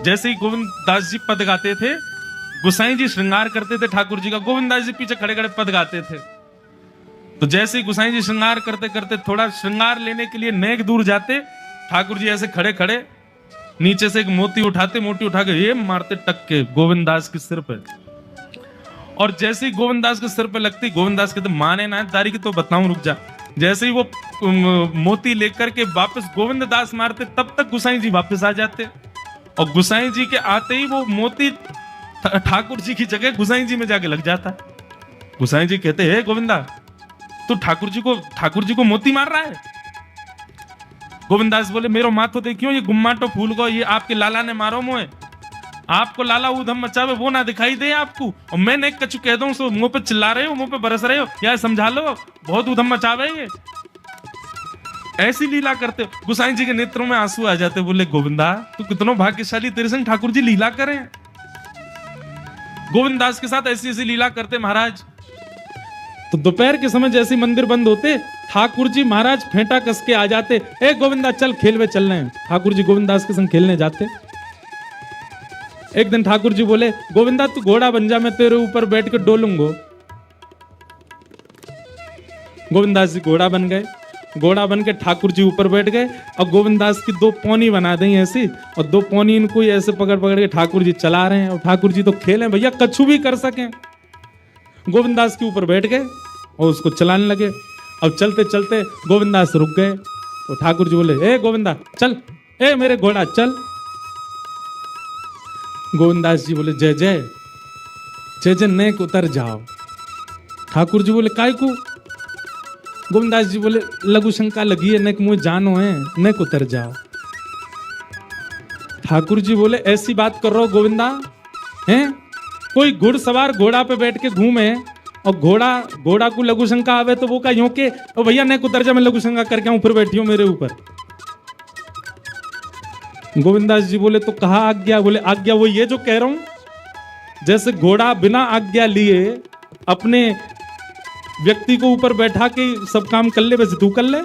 जैसे ही गोविंद दास जी पद गाते थे, गोसाई जी श्रृंगार करते थे ठाकुर जी का, गोविंद दास जी पीछे खड़े खड़े पद गाते थे। तो जैसे ही गोसाई जी श्रृंगार करते करते थोड़ा श्रृंगार लेने के लिए नेक दूर जाते, ठाकुर जी ऐसे खड़े खड़े नीचे से एक मोती उठाते, मोती उठा के ये मारते टक के गोविंद दास के सिर पे। और जैसे ही गोविंद दास के सिर पे लगती, गोविंद दास कहते माने ना तारी की तो बताऊं, रुक जा। जैसे ही वो मोती लेकर के वापस गोविंद दास मारते, तब तक गोसाई जी वापस आ जाते। और गोसाई जी के आते ही वो मोती ठाकुर जी की जगह गोसाई जी में जाके लग जाता। गोसाई जी कहते हे गोविंदा, तू ठाकुर जी को मोती मार रहा है? गोविंद दास बोले मेरो माथो देखियो, ये गुम्माटो फूल को ये आपके लाला ने मारो मोए। आपको लाला ऊधम मचावे वो ना दिखाई दे आपको, और मैंने एक कछु कह दूं सो मुंह पे चिल्ला रहे हो, मुंह पे बरस रहे हो, यार समझा लो, बहुत ऊधम मचावे ये। ऐसी लीला करते हो। गोसाई जी के नेत्रों में आंसू आ जाते, बोले गोविंदा तू कितना भाग्यशाली, तेरे संग ठाकुर जी लीला करें। गोविंद दास के साथ ऐसी ऐसी लीला करते महाराज। तो दोपहर के समय जैसे मंदिर बंद होते, ठाकुर जी महाराज फेंटा कस के आ जाते, ए गोविंदा चल खेल में चल रहे हैं। ठाकुर जी गोविंद दास के संग खेलने जाते। एक दिन ठाकुर जी बोले गोविंदा तू घोड़ा बन जा, मैं तेरे ऊपर बैठ के डोलूंगा। गोविंद दास जी घोड़ा बन गए। घोड़ा बन के ठाकुर जी ऊपर बैठ गए, और गोविंद दास की दो पौनी बना दी ऐसी, और दो पौनी इनको ऐसे पकड़ पकड़ के ठाकुर जी चला रहे हैं। और ठाकुर जी तो खेले भैया, कछु भी कर सकें। गोविंद दास के ऊपर बैठ गए और उसको चलाने लगे। अब चलते चलते गोविंद दास रुक गए, तो ठाकुर जी बोले ए गोविंदा चल, ए मेरे घोड़ा चल। गोविंद दास जी बोले जय जय जय जय, नेक उतर जाओ। ठाकुर जी बोले काय को? गोविंद दास जी बोले लघु शंका लगी है, नेक मुझे जानो है, नेक उतर जाओ। ठाकुर जी बोले ऐसी बात कर रहे हो गोविंदा हैं? कोई घुड़सवार घोड़ा पे बैठ के घूमे और घोड़ा को लघु शंका आवे तो वो का यूं के ओ भैया नेक उतर जा, मैं लघु शंका करके आऊं, फिर बैठी हो मेरे ऊपर। गोविंद दास जी बोले तो कहा आज्ञा? बोले आज्ञा वो ये जो कह रहा हूं, जैसे घोड़ा बिना आज्ञा लिए अपने व्यक्ति को ऊपर बैठा के सब काम कर ले, वैसे तू कर ले।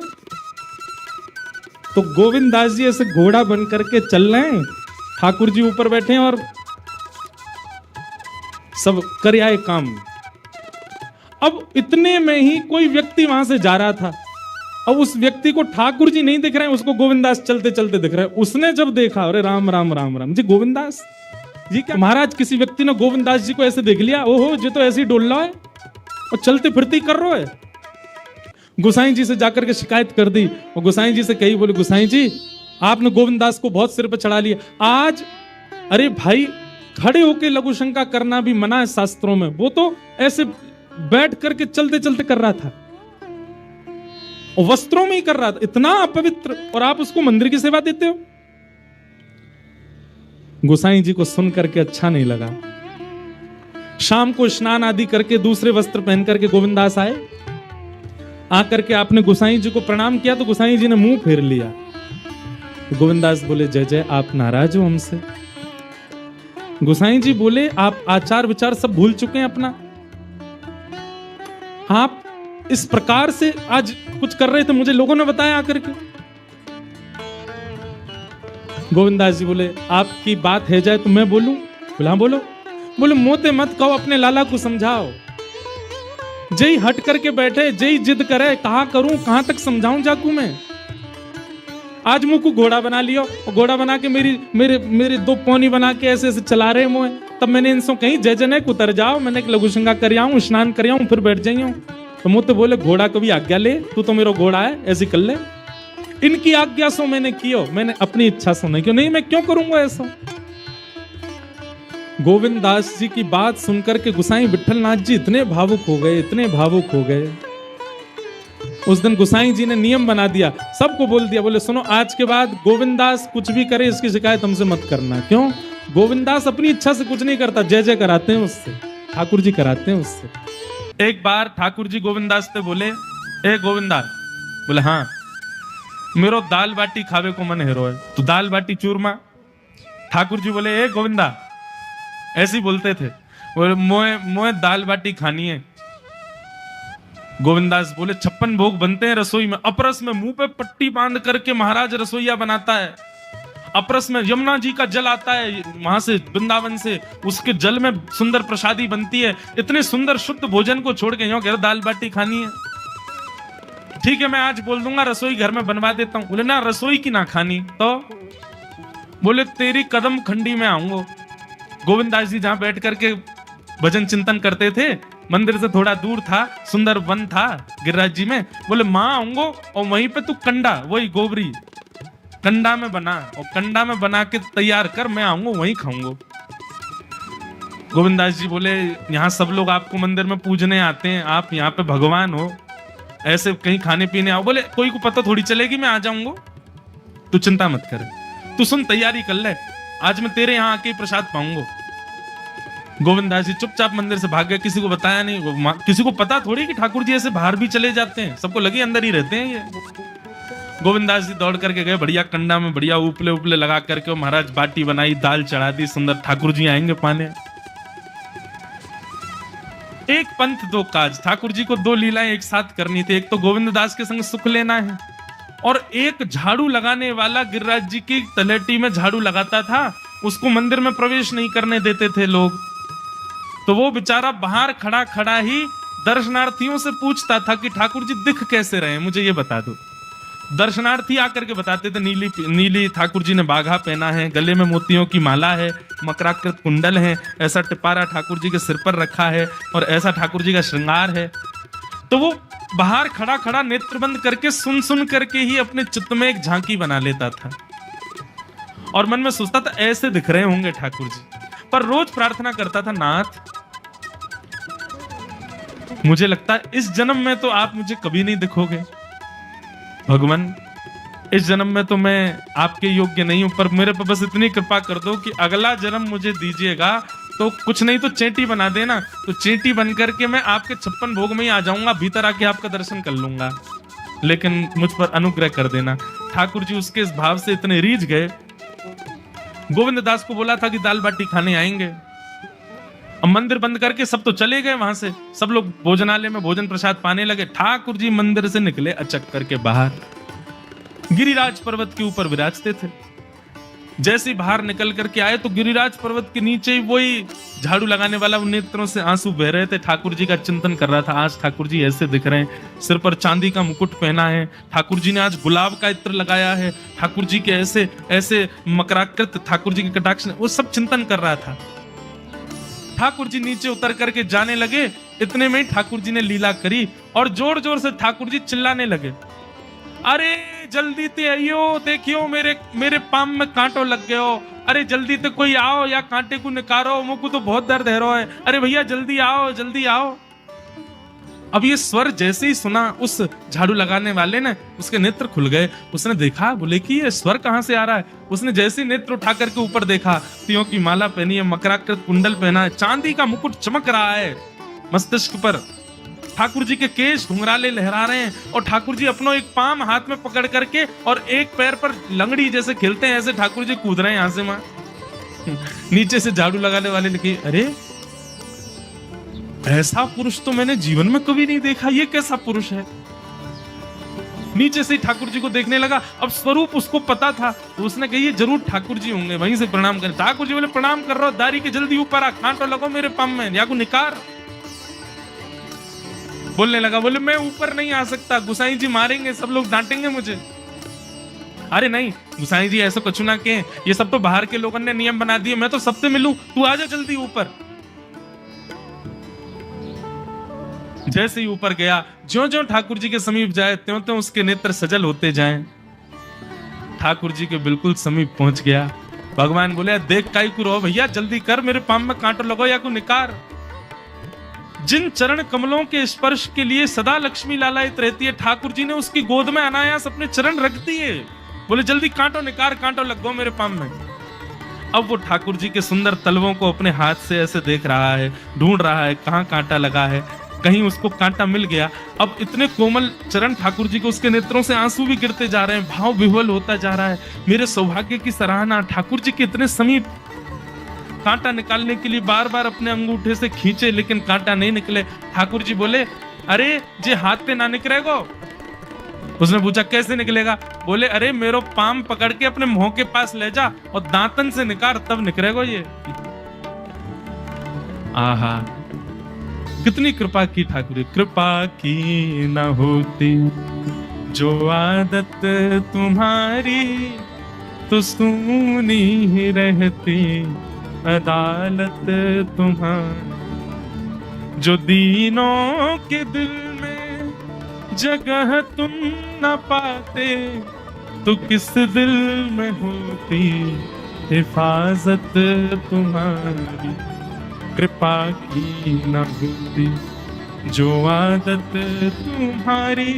तो गोविंद दास जी ऐसे घोड़ा बन करके चल रहे हैं, ठाकुर जी ऊपर बैठे हैं और सब कर आए काम। अब इतने में ही कोई व्यक्ति वहां से जा रहा था। अब उस व्यक्ति को ठाकुर जी नहीं दिख रहे हैं, उसको गोविंद दास चलते चलते दिख रहे हैं। उसने जब देखा, अरे राम राम राम राम जी, गोविंद दास जी क्या महाराज? किसी व्यक्ति ने गोविंद दास जी को ऐसे देख लिया, ओहो जी तो ऐसे ही डोल रहा है और चलते फिरते कर रहा है। गोसाई जी से जाकर के शिकायत कर दी, और गोसाई जी से कही, बोले गोसाई जी आपने गोविंद दास को बहुत सिर पे चढ़ा लिया आज। अरे भाई खड़े होके लघु शंका करना भी मना है शास्त्रों में, वो तो ऐसे बैठ करके चलते चलते कर रहा था, और वस्त्रों में ही कर रहा था, इतना अपवित्र, और आप उसको मंदिर की सेवा देते हो। गोसाई जी को सुन करके अच्छा नहीं लगा। शाम को स्नान आदि करके दूसरे वस्त्र पहन करके गोविंद दास आए। आकर के आपने गोसाई जी को प्रणाम किया तो गोसाई जी ने मुंह फेर लिया। गोविंद दास बोले जय जय, आप नाराज हो हमसे? गोसाई जी बोले आप आचार विचार सब भूल चुके हैं अपना, आप इस प्रकार से आज कुछ कर रहे थे, मुझे लोगों ने बताया आकर के। गोविंद दास जी बोले आपकी बात है जाए तो मैं बोलूं? बोला हाँ बोलो। बोले मोते मत कहो, अपने लाला को समझाओ। जय हट करके बैठे, जय जिद करे, कहां करूं कहां तक समझाऊं जाकू मैं? आज मुंह को घोड़ा बना लियो, और घोड़ा बना के मेरे दो पौनी बना के ऐसे ऐसे चला रहे मुझे। तब मैंने इनसे कहीं जय जय नेक उतर जाओ, मैंने एक लघु शंका कर आऊं, स्नान कर आऊं, फिर बैठ जाइयो। तो मुझे बोले घोड़ा को भी आज्ञा ले, तू तो मेरा घोड़ा है, ऐसे कर ले। इनकी आज्ञा सो मैंने कियो, मैंने अपनी इच्छा सो नहीं क्यों? नहीं मैं क्यों करूंगा ऐसा? गोविंद दास जी की बात सुनकर के गोसाई विठलनाथ जी इतने भावुक हो गए, इतने भावुक हो गए। उस दिन गोसाई जी ने नियम बना दिया, सबको बोल दिया, बोले सुनो आज के बाद गोविंद दास कुछ भी करे इसकी शिकायत हमसे मत करना। क्यों? गोविंद दास अपनी इच्छा से कुछ नहीं करता, जय जय कराते हैं उससे, ठाकुर जी कराते हैं उससे। एक बार ठाकुर जी गोविंद दास से बोले ए गोविंदा, बोले हाँ मेरो दाल बाटी खावे को मन हेरो है, तो दाल बाटी चूरमा। ठाकुर जी बोले ए गोविंदा, ऐसे ही बोलते थे, बोले मोए दाल बाटी खानी है। गोविंदास बोले 56 भोग बनते हैं रसोई में, अपरस में मुंह पे पट्टी बांध करके महाराज रसोईया बनाता है। अपरस में यमुना जी का जल आता है वहां से, वृंदावन से, उसके जल में सुंदर प्रसादी बनती है। इतने सुंदर शुद्ध भोजन को छोड़ के यहाँ कह रहे दाल बाटी खानी है। ठीक है, मैं आज बोल दूंगा रसोई घर में बनवा देता हूं। बोले ना, रसोई की ना खानी तो बोले तेरी कदम खंडी में आऊंगा। गोविंददास जी जहां बैठ करके भजन चिंतन करते थे, मंदिर से थोड़ा दूर था, सुंदर वन था गिरिराज जी में। बोले मां आऊंगो और वहीं पे तू कंडा, वही गोबरी कंडा में बना, और कंडा में बना के तैयार कर, मैं आऊंगा वहीं खाऊंगा। गोविंददास जी बोले यहाँ सब लोग आपको मंदिर में पूजने आते हैं, आप यहाँ पे भगवान हो, ऐसे कहीं खाने पीने आओ। बोले कोई को पता थोड़ी चलेगी, मैं आ जाऊंगा, तू चिंता मत कर, तू सुन तैयारी कर ले, आज मैं तेरे यहाँ आके प्रसाद पाऊंगा। गोविंददास जी चुपचाप मंदिर से भाग गए, किसी को बताया नहीं। किसी को पता थोड़ी कि ठाकुर जी ऐसे बाहर भी चले जाते हैं, सबको लगे अंदर ही रहते हैं ये। गोविंददास जी दौड़ करके गए, बढ़िया कंडा में बढ़िया उपले उपले लगा करके महाराज बाटी बनाई, दाल चढ़ा दी, सुंदर ठाकुर जी आएंगे पाने। एक पंथ दो काज, ठाकुर जी को दो लीलाएं एक साथ करनी थी। एक तो गोविंददास के संग सुख लेना है, और एक झाड़ू लगाने वाला गिरिराज जी की तलेटी में झाड़ू लगाता था, उसको मंदिर में प्रवेश नहीं करने देते थे लोग। तो वो बेचारा बाहर खड़ा खड़ा ही दर्शनार्थियों से पूछता था कि ठाकुर जी दिख कैसे रहे, मुझे ये बता दो। दर्शनार्थी आकर के बताते थे नीली ठाकुर जी ने बाघा पहना है, गले में मोतियों की माला है, मकराकृत कुंडल है, ऐसा टिपारा ठाकुर जी के सिर पर रखा है, और ऐसा ठाकुर जी का श्रृंगार है। तो वो बाहर खड़ा खड़ा नेत्र बंद करके सुन सुन करके ही अपने चित्त में एक झांकी बना लेता था, और मन में सोचता था ऐसे दिख रहे होंगे ठाकुर जी। पर रोज प्रार्थना करता था, नाथ मुझे लगता है इस जन्म में तो आप मुझे कभी नहीं दिखोगे, भगवान इस जन्म में तो मैं आपके योग्य नहीं हूं, पर मेरे पर बस इतनी कृपा कर दो कि अगला जन्म मुझे दीजिएगा, तो कुछ नहीं तो चेटी बना देना, तो चेटी बन करके मैं आपके 56 भोग में ही आ जाऊंगा, भीतर आके आपका दर्शन कर लूंगा, लेकिन मुझ पर अनुग्रह कर देना। ठाकुर जी उसके इस भाव से इतने रीझ गए। गोविंददास को बोला था कि दाल बाटी खाने आएंगे, अब मंदिर बंद करके सब तो चले गए वहां से, सब लोग भोजनालय में भोजन प्रसाद पाने लगे। ठाकुर जी मंदिर से निकले अचक करके बाहर, गिरिराज पर्वत के ऊपर विराजते थे। जैसे ही बाहर निकल करके आए तो गिरिराज पर्वत के नीचे ही वही झाड़ू लगाने वाला उन नेत्रों से आंसू बह रहे थे, ठाकुर जी का चिंतन कर रहा था। आज ठाकुर जी ऐसे दिख रहे हैं, सिर पर चांदी का मुकुट पहना है, ठाकुर जी ने आज गुलाब का इत्र लगाया है, ठाकुर जी के ऐसे ऐसे मकराकृत ठाकुर जी के कटाक्ष, वो सब चिंतन कर रहा था। ठाकुर जी नीचे उतर करके जाने लगे, इतने में ठाकुर जी ने लीला करी और जोर जोर से ठाकुर जी चिल्लाने लगे, अरे जल्दी ते आइयो, देखियो मेरे पाम में कांटो लग गयो, अरे जल्दी ते कोई आओ या कांटे को निकारो, मुझको तो बहुत दर्द है रहा है, अरे भैया जल्दी आओ जल्दी आओ। अब ये स्वर जैसे ही सुना उस झाड़ू लगाने वाले ने, उसके नेत्र खुल गए, उसने देखा, बोले कि ये स्वर कहां से आ रहा है। उसने जैसे ही नेत्र उठा करके ऊपर देखा, तियों की माला पहनी है, मकराकृत कुंडल पहना है, चांदी का मुकुट चमक रहा है मस्तिष्क पर, ठाकुर जी के केश घुंघराले लहरा रहे हैं, और ठाकुर जी अपनो एक पाम हाथ में पकड़ करके और एक पैर पर लंगड़ी जैसे खेलते हैं ऐसे ठाकुर जी कूद रहे हैं यहां से वहां। नीचे से झाड़ू लगाने वाले लिखे, अरे ऐसा पुरुष तो मैंने जीवन में कभी नहीं देखा, ये कैसा पुरुष है। नीचे से ठाकुर जी को देखने लगा, अब स्वरूप उसको पता था, तो उसने कही ये जरूर ठाकुर जी होंगे, वहीं से प्रणाम करें। ठाकुर जी बोले प्रणाम कर रहा हूं, दारी के जल्दी ऊपर आ, कांटो लगो मेरे पम में, या को निकार। बोलने लगा, बोले मैं ऊपर नहीं आ सकता, गुसाई जी मारेंगे, सब लोग डांटेंगे मुझे। अरे नहीं गुसाई जी ऐसा कुछ ना कहें, ये सब तो बाहर के लोगों ने नियम बना दिए, मैं तो सबसे मिलूं, तू आजा जल्दी ऊपर। जैसे ही ऊपर गया, ज्यों ज्यों ठाकुर जी के समीप जाए त्यों त्यों उसके नेत्र सजल होते जाएं। ठाकुर जी के बिल्कुल समीप पहुंच गया। भगवान बोले देख काई को रो भैया, जल्दी कर, मेरे पाम में कांटो लगो या को निकार। जिन चरण कमलों के स्पर्श के लिए सदा लक्ष्मी लालायित रहती है, ठाकुर जी ने उसकी गोद में अनायास अपने चरण रख दिए। बोले जल्दी कांटो निकार, कांटो लग गो मेरे पाम में। अब वो ठाकुर जी के सुंदर तलवों को अपने हाथ से ऐसे देख रहा है, ढूंढ रहा है कहां कांटा लगा है, कहीं उसको कांटा मिल गया। अब इतने कोमल चरण ठाकुर जी को, उसके नेत्रों से आंसू भी गिरते जा रहे हैं, भाव विह्वल होता जा रहा है। मेरे सौभाग्य की सराहना, ठाकुर जी के इतने समीप। कांटा निकालने के लिए बार बार अपने अंगूठे से खींचे, लेकिन कांटा नहीं निकले। ठाकुर जी बोले अरे जे हाथ पे ना निकलेगो, उसने पूछा कैसे निकलेगा? बोले अरे मेरो पाम पकड़ के अपने मुंह के पास ले जा और दांतन से निकाल, तब निकलेगा ये। आहा, कितनी कृपा की ठाकुर। कृपा की न होती जो आदत तुम्हारी, तो सुनी ही रहती अदालत तुम्हारी। जो दीनों के दिल में जगह तुम न पाते, तो किस दिल में होती हिफाजत तुम्हारी। कृपा की न होती जो आदत तुम्हारी,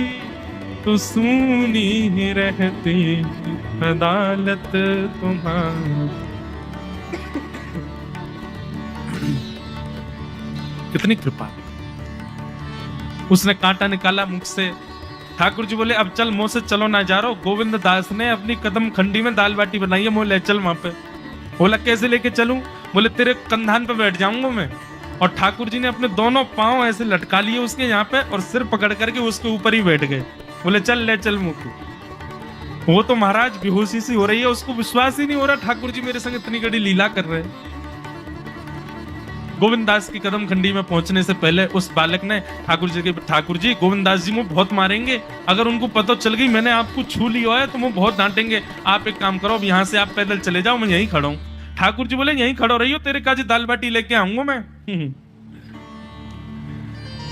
तो सुनी ही रहती अदालत तुम्हारी। कितनी कृपा। उसने कांटा निकाला मुख से। ठाकुर जी बोले अब चल, मुंह से चलो ना जा रहा। गोविंद दास ने अपनी कदम खंडी में दाल बाटी बनाई है, मुंह ले चल वहां पे। बोला कैसे लेके चलूं? बोले तेरे कंधान पे बैठ जाऊंगा मैं। और ठाकुर जी ने अपने दोनों पांव ऐसे लटका लिए उसके यहाँ पे और सिर पकड़ करके उसके ऊपर ही बैठ गए। बोले चल ले चल मुंह को। वो तो महाराज बेहोशी सी हो रही है, उसको विश्वास ही नहीं हो रहा ठाकुर जी मेरे संग इतनी बड़ी लीला कर रहे हैं। गोविंद दास की कदम खंडी में पहुंचने से पहले उस बालक ने ठाकुर जी गोविंद दास जी मुझे बहुत मारेंगे, अगर उनको पता चल गई मैंने आपको छू लिया है तो मुझे बहुत डांटेंगे। आप एक काम करो, अब यहाँ से आप पैदल चले जाओ, मैं यहीं खड़ा हूं। ठाकुर जी बोले यहीं खड़ो रहियो, तेरे काजी दाल बाटी लेके आऊंगा मैं।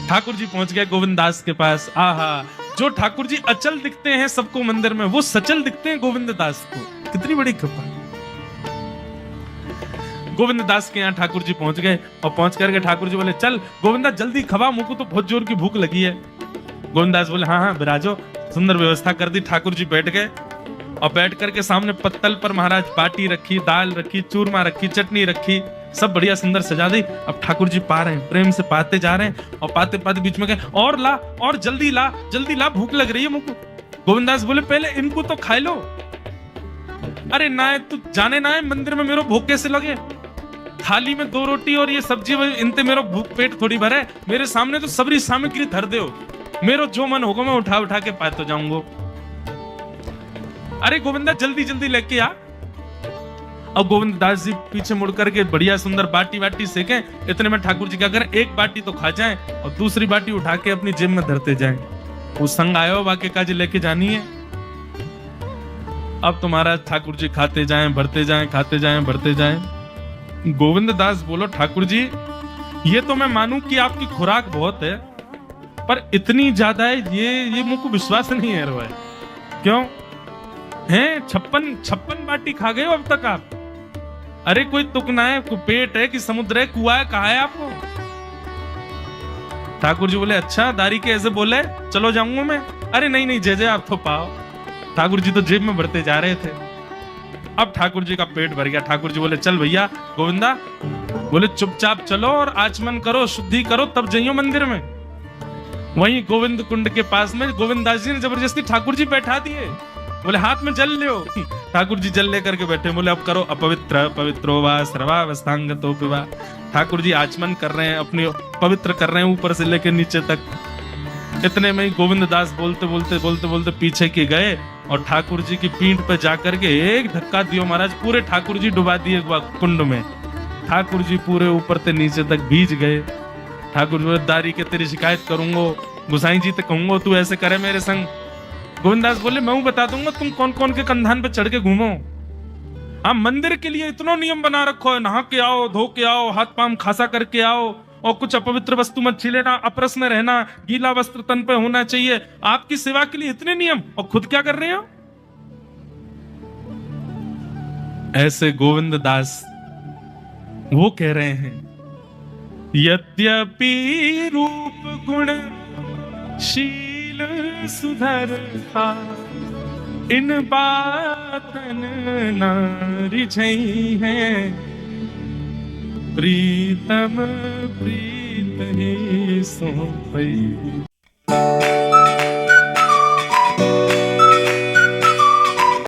ठाकुर जी पहुंच गए गोविंद दास के पास। आहा, जो ठाकुर जी अचल दिखते हैं सबको मंदिर में, वो सचल दिखते हैं गोविंद दास को। कितनी बड़ी कृपा। गोविंद दास के यहाँ ठाकुर जी पहुंच गए और पहुंच करके ठाकुर जी बोले चल गोविंदा जल्दी खवा, मुझको तो बहुत जोर की भूख लगी है। गोविंद दास बोले हाँ हाँ बिराजो। सुंदर व्यवस्था कर दी। ठाकुर जी बैठ गए और बैठ करके सामने पत्तल पर महाराज बाटी रखी, दाल रखी, चूरमा रखी, चटनी रखी, सब बढ़िया सुंदर सजा दी। अब ठाकुर जी पा रहे हैं, प्रेम से पाते जा रहे हैं और पाते पाते बीच में कहे और ला, और जल्दी ला, भूख लग रही है मुझको। गोविंद दास बोले पहले इनको तो खाए लो। अरे ना तू जाने ना है मंदिर में मेरो भूख कैसे लगे, थाली में 2 रोटी और ये सब्जी, इनते मेरो भूख पेट थोड़ी भरे। मेरे सामने तो सबरी सामग्री धर दो, मेरो जो मन होगा मैं उठा उठा के पाते जाऊंगा। अरे गोविंदा जल्दी लेके आ। अब गोविंद दास जी पीछे मुड़ करके बढ़िया सुंदर बाटी वाटी सेके। इतने में ठाकुर जी क्या करें, एक बाटी तो खा जाएं और दूसरी बाटी उठा के अपनी जेब में धरते जाएं। वो संग आयो वाक्य काजी लेके जानी है। अब तुम्हारा ठाकुर जी खाते जाएं, भरते जाएं, खाते जाएं, भरते जाएं। गोविंद दास बोलो ठाकुर जी ये तो मैं मानूं कि आपकी खुराक बहुत है, पर इतनी ज्यादा है ये मुझको विश्वास नहीं है। रोए क्यों हैं? 56 बाटी खा गए हो अब तक आप। अरे कोई तुकना है, कोई पेट है कि समुद्र है, कुआ है, कहा है आपको? ठाकुर जी बोले अच्छा दारी के ऐसे बोले, चलो जाऊंगा मैं। अरे नहीं जय आप तो पाओ। ठाकुर जी तो जेब में भरते जा रहे थे। अब ठाकुर जी का पेट भर गया। ठाकुर जी बोले चल भैया गोविंदा, बोले चुपचाप चलो और आचमन करो, शुद्धि करो, तब जाइयो मंदिर में। वहीं गोविंद कुंड के पास में गोविंद दास जी ने जबरदस्ती ठाकुर जी बैठा दिए। बोले हाथ में जल लो। ठाकुर जी जल लेकर के बैठे। बोले अब करो अपवित्र पवित्रो वा सर्वावस्थांगतो पिवा। ठाकुर जी आचमन कर रहे हैं, अपनी पवित्र कर रहे हैं ऊपर से लेकर नीचे तक। इतने में ही गोविंद दास बोलते पीछे के गए और ठाकुर जी की पीठ पे जाकर के एक धक्का दियो महाराज, पूरे ठाकुर जी डुबा दिए कुंड में। ठाकुर जी पूरे ऊपर से नीचे तक भीज गए। ठाकुर जी दारी के तेरी शिकायत करूंगा, गुसाई जी तक कहूंगा तू ऐसे करे मेरे संग। गोविंद दास बोले मैं बता दूंगा तुम कौन कौन के कंधान पे चढ़ के घूमो। हाँ मंदिर के लिए इतना नियम बना रखो है, नहा के आओ, धो के आओ, हाथ पांव खासा करके आओ, और कुछ अपवित्र वस्तु मत छीलेना, अप्रश्न रहना, गीला वस्त्र तन पे होना चाहिए। आपकी सेवा के लिए इतने नियम, और खुद क्या कर रहे हो? ऐसे गोविंद दास वो कह रहे हैं यद्यपि रूप गुण शील सुधरता, इन बातन न रिझई है, प्रीतम प्रीत ही सो पई।